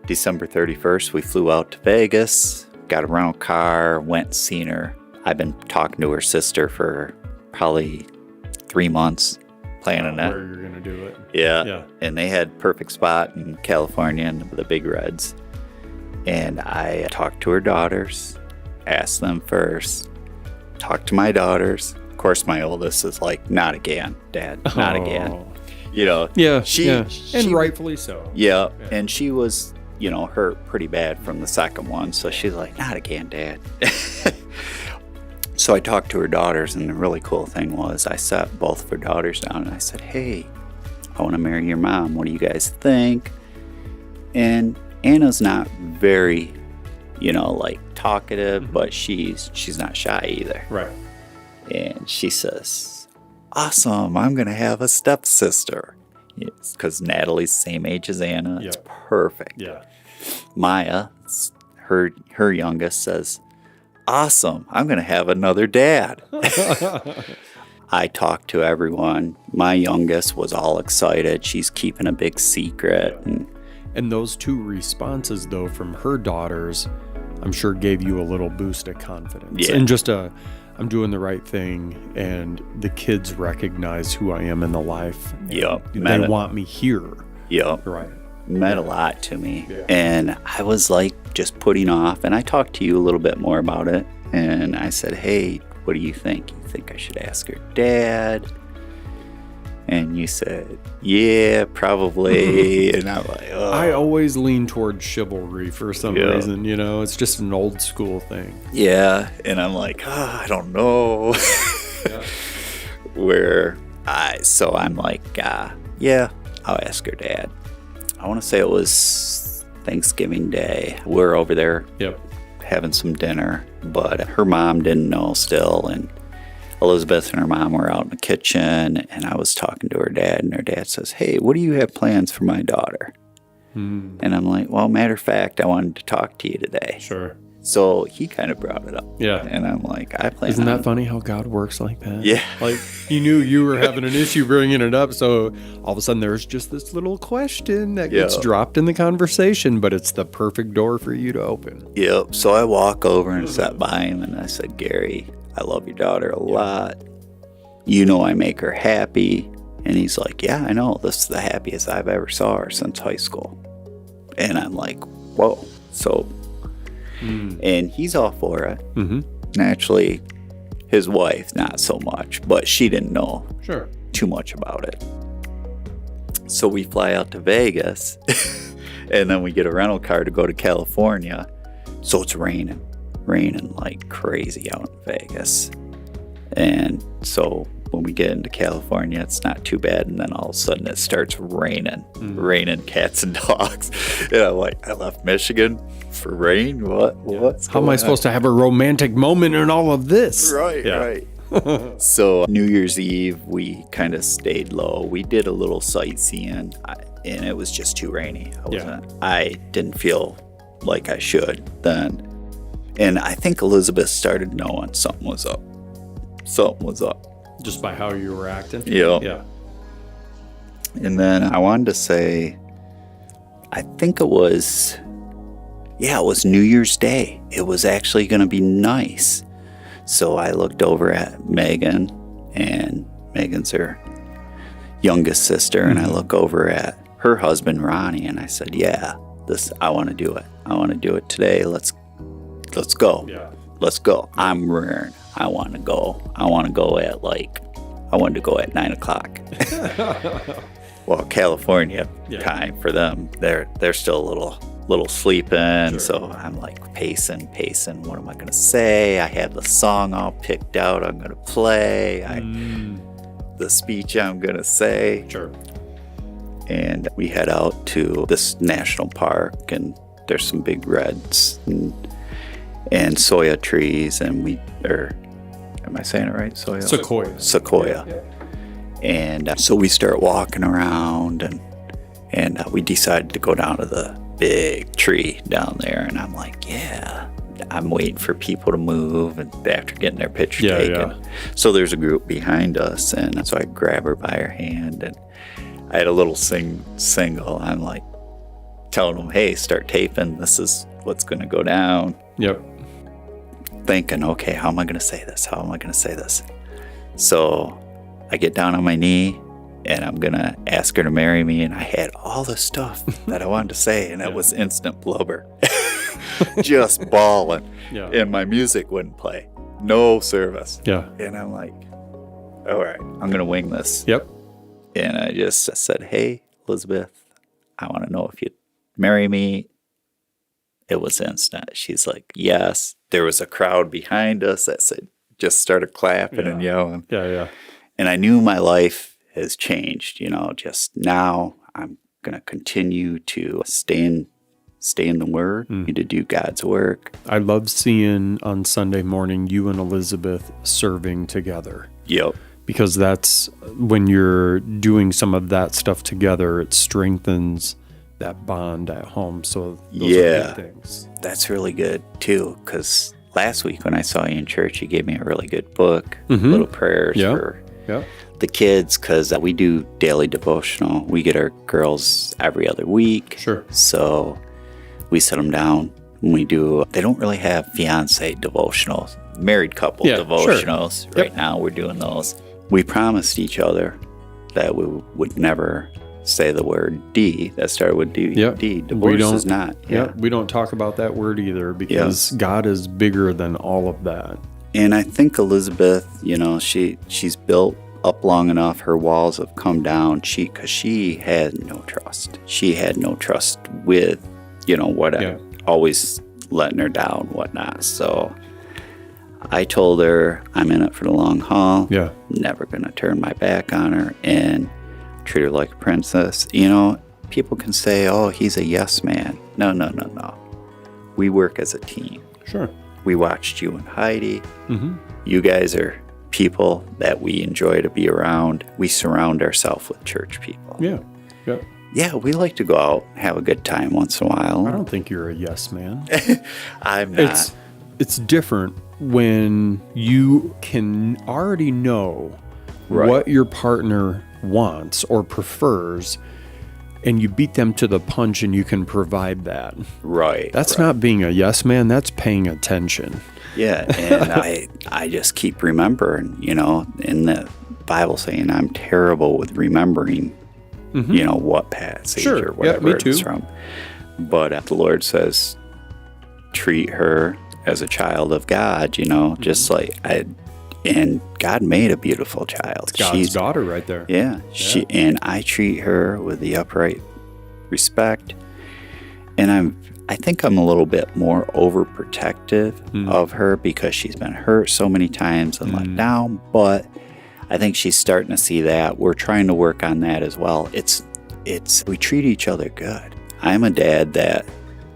December 31st. We flew out to Vegas, got a rental car, went and seen her. I've been talking to her sister for probably 3 months, planning it. Where you're going to do it. Yeah. And they had perfect spot in California and the Big Reds. And I talked to her daughters, asked them first, talked to my daughters, course, my oldest is like, not again, Dad, not again. You know, Yeah, she, and rightfully so. Yeah, and she was, hurt pretty bad from the second one. So she's like, not again, Dad. So I talked to her daughters, and the really cool thing was I sat both of her daughters down and I said, hey, I want to marry your mom. What do you guys think? And Anna's not very, talkative, but she's not shy either. Right. And she says, awesome, I'm going to have a stepsister. Because Natalie's the same age as Anna. It's perfect. Yeah. Maya, her youngest, says, awesome, I'm going to have another dad. I talked to everyone. My youngest was all excited. She's keeping a big secret. And those two responses, though, from her daughters, I'm sure gave you a little boost of confidence. Yeah. And just I'm doing the right thing, and the kids recognize who I am in the life. Yep. They want me here. Yep. Right. Meant a lot to me. Yeah. And I was like just putting off, and I talked to you a little bit more about it. And I said, hey, what do you think? You think I should ask her dad? And you said, yeah, probably. And I'm like, oh. I always lean toward chivalry for some reason, it's just an old school thing. Yeah. And I'm like, I don't know. So I'm like, yeah, I'll ask her dad. I want to say it was Thanksgiving Day. We're over there having some dinner, but her mom didn't know still. And Elizabeth and her mom were out in the kitchen, and I was talking to her dad, and her dad says, hey, what do you have plans for my daughter? And I'm like, well, matter of fact, I wanted to talk to you today. Sure. So he kind of brought it up. Yeah. And I'm like, I plan Isn't that funny how God works like that? Yeah. Like, he knew you were having an issue bringing it up, so all of a sudden there's just this little question that gets dropped in the conversation, but it's the perfect door for you to open. Yep. So I walk over and sat by him, and I said, Gary, I love your daughter a lot. I make her happy. And he's like, yeah, I know. This is the happiest I've ever saw her since high school. And I'm like, whoa. So, and he's all for it. Naturally, his wife, not so much, but she didn't know too much about it. So we fly out to Vegas, and then we get a rental car to go to California. So it's raining like crazy out in Vegas. And so when we get into California, it's not too bad. And then all of a sudden it starts raining cats and dogs. And I'm like, I left Michigan for rain? What's How am I supposed to have a romantic moment in all of this? Right. So New Year's Eve, we kind of stayed low. We did a little sightseeing, and it was just too rainy. I didn't feel like I should then. And I think Elizabeth started knowing something was up. Just by how you were acting? Yeah. And then I wanted to say, I think it was New Year's Day. It was actually going to be nice. So I looked over at Megan, and Megan's her youngest sister, and I look over at her husband, Ronnie, and I said, yeah, I want to do it. I want to do it today. Let's go. Yeah. Let's go. I'm rearing. I want to go. I wanted to go at 9:00. Well, California time for them, they're still a little sleeping. So I'm like pacing. What am I going to say? I have the song all picked out. I'm going to play. The speech I'm going to say. Sure. And we head out to this national park, and there's some big reds and soya trees, and am I saying it right? Sequoia. Yeah. And so we start walking around, and we decided to go down to the big tree down there. And I'm like, yeah, I'm waiting for people to move, and after getting their picture taken. Yeah. So there's a group behind us, and so I grab her by her hand, and I had a little single. I'm like telling them, hey, start taping. This is what's going to go down. Yep. Thinking, okay, how am I going to say this? So I get down on my knee, and I'm going to ask her to marry me. And I had all the stuff that I wanted to say, and it was instant blubber. Just bawling. Yeah. And my music wouldn't play. No service. Yeah. And I'm like, all right, I'm going to wing this. Yep. And I just said, hey, Elizabeth, I want to know if you'd marry me. It was instant. She's like, yes. There was a crowd behind us that said, just started clapping and yelling. Yeah. And I knew my life has changed, just now I'm going to continue to stay in the Word, to do God's work. I love seeing on Sunday morning you and Elizabeth serving together. Yep. Because that's when you're doing some of that stuff together, it strengthens that bond at home. So those are good things. That's really good too, because last week when I saw you in church, you gave me a really good book, little prayers for the kids, because we do daily devotional. We get our girls every other week. Sure. So we sit them down and we do, they don't really have fiance devotionals, married couple devotionals. Sure. Right now we're doing those. We promised each other that we would never say the word D that started with D. D. Divorce is not. We don't talk about that word either, because God is bigger than all of that. And I think Elizabeth, she's built up long enough. Her walls have come down. Because she had no trust. She had no trust with, always letting her down, whatnot. So I told her I'm in it for the long haul. Yeah. Never going to turn my back on her and treat her like a princess. People can say, oh, he's a yes man. No. We work as a team. Sure. We watched you and Heidi. You guys are people that we enjoy to be around. We surround ourselves with church people. Yeah, we like to go out and have a good time once in a while. I don't think you're a yes man. I'm not. It's different when you can already know what your partner wants or prefers, and you beat them to the punch and you can provide that. Right. That's not being a yes man, that's paying attention. Yeah, and I just keep remembering, in the Bible saying I'm terrible with remembering, what passage or whatever it's from. But the Lord says, treat her as a child of God, just like and God made a beautiful child. It's God's daughter right there. Yeah. And I treat her with the upright respect. And I think I'm a little bit more overprotective of her because she's been hurt so many times and let down. But I think she's starting to see that. We're trying to work on that as well. We treat each other good. I'm a dad that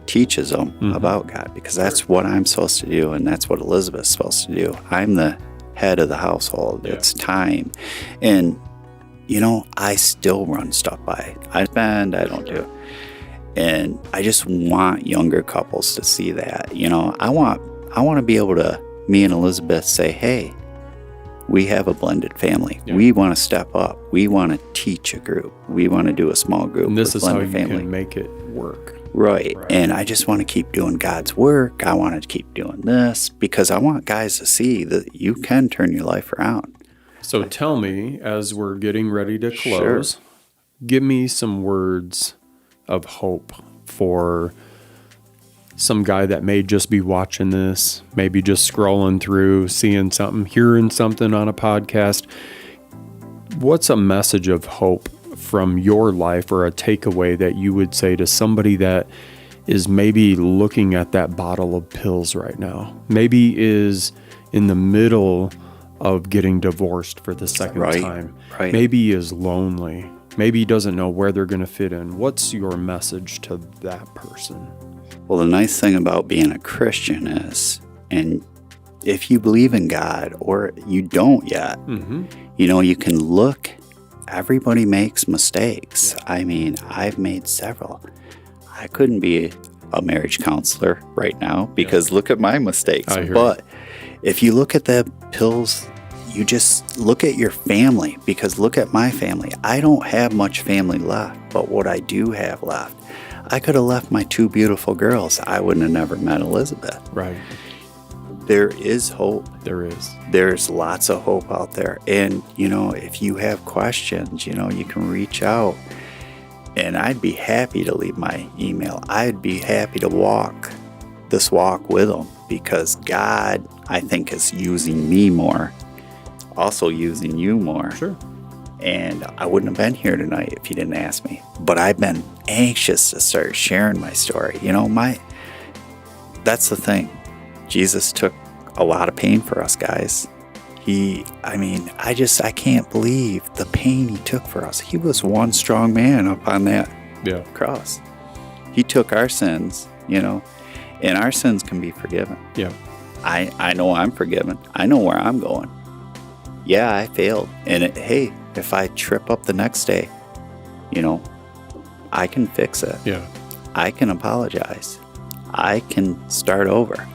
teaches them about God, because that's what I'm supposed to do, and that's what Elizabeth's supposed to do. I'm the head of the household. It's time. And, I still run stuff by. I don't do. And I just want younger couples to see that. I want to be able to, me and Elizabeth, say, hey, we have a blended family. Yeah. We want to step up. We want to teach a group. We want to do a small group. And this is how you family. Can make it work. Right. And I just want to keep doing God's work. I want to keep doing this because I want guys to see that you can turn your life around. So tell me, as we're getting ready to close, give me some words of hope for some guy that may just be watching this, maybe just scrolling through, seeing something, hearing something on a podcast. What's a message of hope from your life or a takeaway that you would say to somebody that is maybe looking at that bottle of pills right now, maybe is in the middle of getting divorced for the second time, maybe is lonely, maybe doesn't know where they're going to fit in? What's your message to that person? Well, the nice thing about being a Christian is, and if you believe in God or you don't yet, you can look. Everybody makes mistakes. Yeah. I mean, I've made several. I couldn't be a marriage counselor right now because look at my mistakes. But if you look at the pills, you just look at your family, because look at my family. I don't have much family left, but what I do have left, I could have left my two beautiful girls. I wouldn't have never met Elizabeth. Right. There is hope. There is. There's lots of hope out there. And, if you have questions, you can reach out. And I'd be happy to leave my email. I'd be happy to walk this walk with them, because God, I think, is using me more also using you more. Sure. And I wouldn't have been here tonight if you didn't ask me. But I've been anxious to start sharing my story. That's the thing. Jesus took a lot of pain for us, guys. I can't believe the pain he took for us. He was one strong man up on that cross. He took our sins, and our sins can be forgiven. Yeah. I know I'm forgiven. I know where I'm going. Yeah, I failed. And hey, if I trip up the next day, I can fix it. Yeah. I can apologize. I can start over.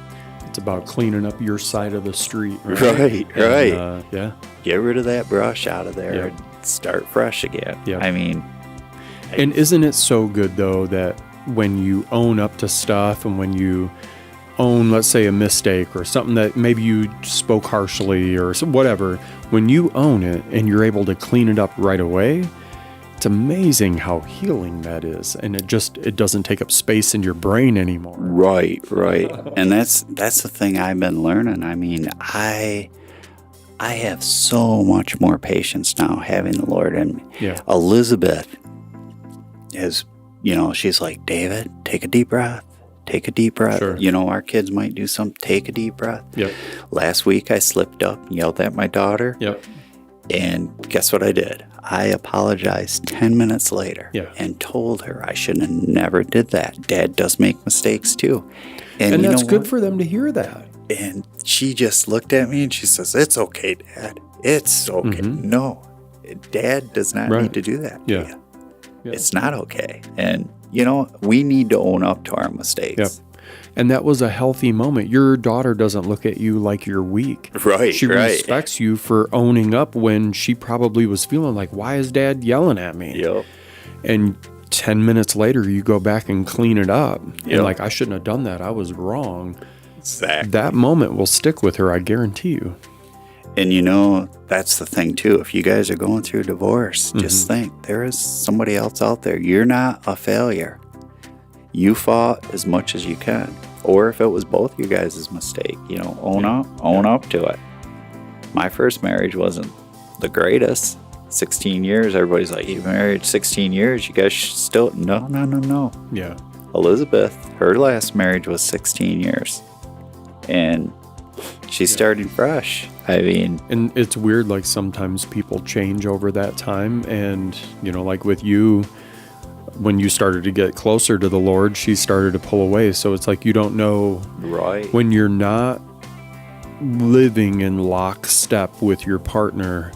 It's about cleaning up your side of the street. Right. Yeah. Get rid of that brush out of there and start fresh again. Yeah. And isn't it so good, though, that when you own up to stuff and when you own, let's say, a mistake or something that maybe you spoke harshly or whatever, when you own it and you're able to clean it up right away, it's amazing how healing that is. And it doesn't take up space in your brain anymore. Right. And that's the thing I've been learning. I have so much more patience now having the Lord in me. Yeah. Elizabeth is, she's like, David, take a deep breath. Take a deep breath. Sure. Our kids might do something. Take a deep breath. Yep. Last week I slipped up and yelled at my daughter. Yep. And guess what I did? I apologized 10 minutes later and told her I should have never did that. Dad does make mistakes too. And that's good for them to hear that. And she just looked at me and she says, it's okay, Dad. It's okay. Mm-hmm. No, Dad does not need to do that. Yeah. It's not okay. And, we need to own up to our mistakes. Yep. And that was a healthy moment. Your daughter doesn't look at you like you're weak. Right. She respects you for owning up when she probably was feeling like, why is Dad yelling at me? Yep. And 10 minutes later, you go back and clean it up. Yep. And like, I shouldn't have done that. I was wrong. Exactly. That moment will stick with her, I guarantee you. And that's the thing too. If you guys are going through a divorce, just think there is somebody else out there. You're not a failure. You fought as much as you can. Or if it was both you guys' mistake, own up to it. My first marriage wasn't the greatest. 16 years, everybody's like, you married 16 years, you guys should still, no. Yeah. Elizabeth, her last marriage was 16 years. And she's starting fresh. And it's weird, like sometimes people change over that time. And, like with you, when you started to get closer to the Lord, she started to pull away. So it's like you don't know when you're not living in lockstep with your partner.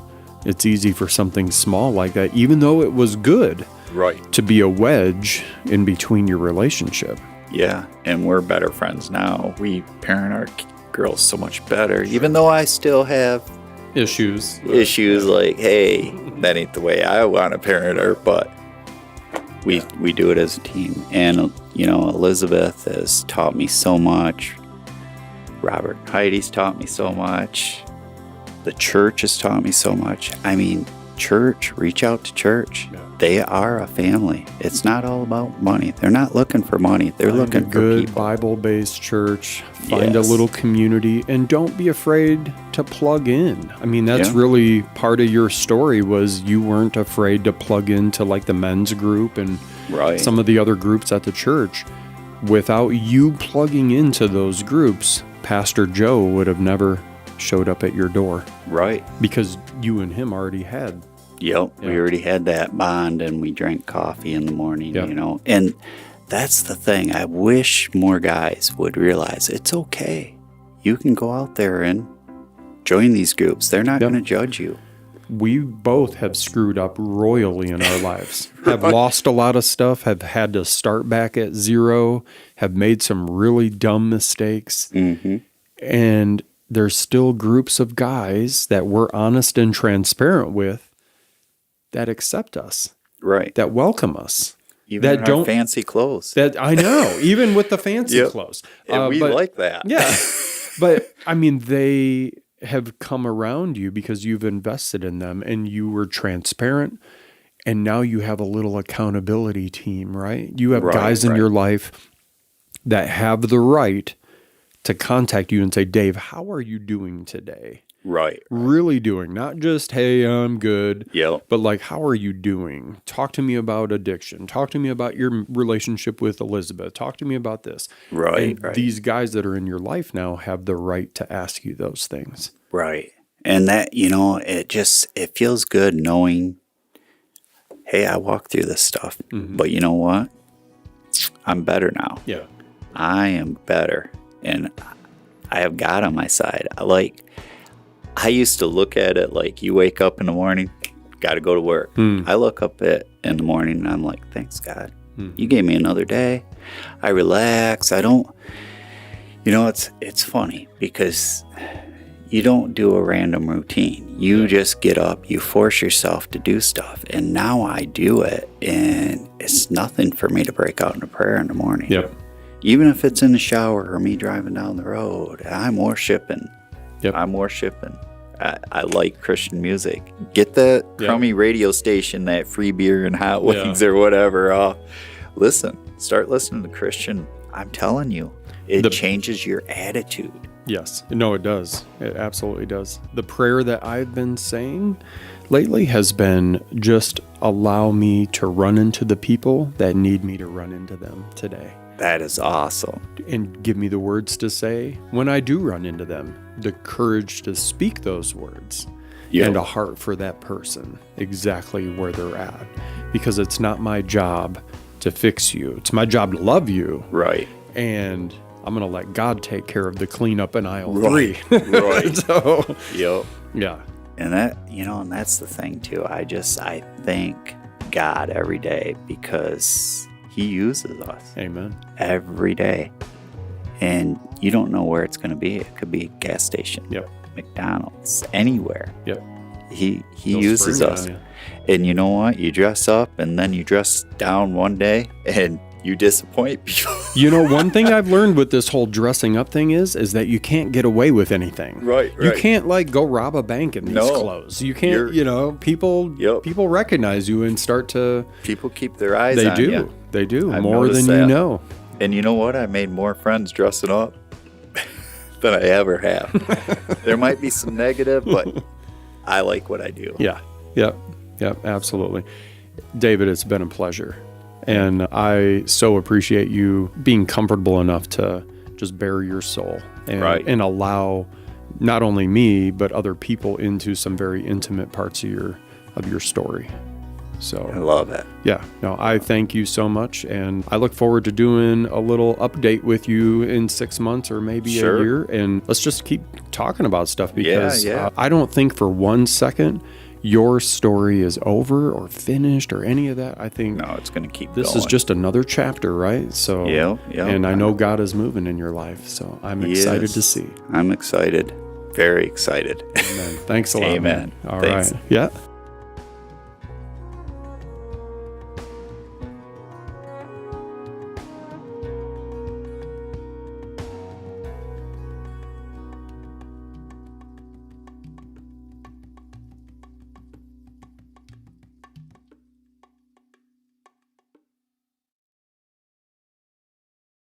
It's easy for something small like that, even though it was good, to be a wedge in between your relationship. Yeah, and we're better friends now. We parent our girls so much better, even though I still have issues like, hey, that ain't the way I want to parent her, but we do it as a team. And Elizabeth has taught me so much. Robert and Heidi's taught me so much. The church has taught me so much. Church, reach out to church. Yeah. They are a family. It's not all about money. They're not looking for money. They're looking for good people. Bible-based church. Find a little community, and don't be afraid to plug in. That's really part of your story, was you weren't afraid to plug into like the men's group and some of the other groups at the church. Without you plugging into those groups, Pastor Joe would have never showed up at your door. Right. Because you and him already had. Yep. We already had that bond, and we drank coffee in the morning, And that's the thing. I wish more guys would realize it's okay. You can go out there and join these groups. They're not going to judge you. We both have screwed up royally in our lives. Have lost a lot of stuff, have had to start back at zero, have made some really dumb mistakes. Mm-hmm. And there's still groups of guys that we're honest and transparent with that accept us. Right. That welcome us. Even that in don't our fancy clothes. That I know, even with the fancy clothes. And we like that. Yeah. But they have come around you because you've invested in them and you were transparent, and now you have a little accountability team, right? You have guys in your life that have the right to contact you and say, Dave, how are you doing today? Right. Really doing, not just, hey, I'm good. Yep. But like, how are you doing? Talk to me about addiction. Talk to me about your relationship with Elizabeth. Talk to me about this. Right. And these guys that are in your life now have the right to ask you those things. Right. And that, it feels good knowing, hey, I walked through this stuff, but you know what? I'm better now. Yeah. I am better. And I have God on my side. I used to look at it like you wake up in the morning, got to go to work. I look up in the morning and I'm like, thanks God. You gave me another day. I relax. I don't, it's funny because you don't do a random routine. You just get up, you force yourself to do stuff. And now I do it, and it's nothing for me to break out into prayer in the morning. Yep. Even if it's in the shower or me driving down the road, I'm worshiping. Yep. I'm worshiping. I like Christian music. Get the crummy radio station, that free beer and hot wings or whatever off. Listen, start listening to Christian. I'm telling you, it changes your attitude. Yes. No, it does. It absolutely does. The prayer that I've been saying lately has been just allow me to run into the people that need me to run into them today. That is awesome. And give me the words to say when I do run into them, the courage to speak those words and a heart for that person exactly where they're at. Because it's not my job to fix you. It's my job to love you. Right. And I'm going to let God take care of the cleanup in aisle 3. Right. So, yeah. And that, and that's the thing too. I thank God every day because He uses us. Amen. Every day. And you don't know where it's going to be. It could be a gas station. Yep. McDonald's, anywhere. Yep. He uses us. And you know what? You dress up and then you dress down one day and you disappoint people. One thing I've learned with this whole dressing up thing is that you can't get away with anything. Right. You can't go rob a bank in these clothes. You can't, people recognize you and start to... People keep their eyes on you. They do. I've more than that. You know. And you know what? I made more friends dressing up than I ever have. There might be some negative, but I like what I do. Yeah. Yep. Absolutely. David, it's been a pleasure. And I so appreciate you being comfortable enough to just bare your soul and allow not only me, but other people into some very intimate parts of your story. So I love it. Yeah. No, I thank you so much. And I look forward to doing a little update with you in 6 months or maybe a year. And let's just keep talking about stuff because I don't think for 1 second your story is over or finished or any of that. I think it's going to keep this going. is just another chapter, right? So and I know God is moving in your life, so I'm excited to see. I'm excited. Very excited. Amen. Thanks a lot. Amen. Man. All Thanks. right. Yeah.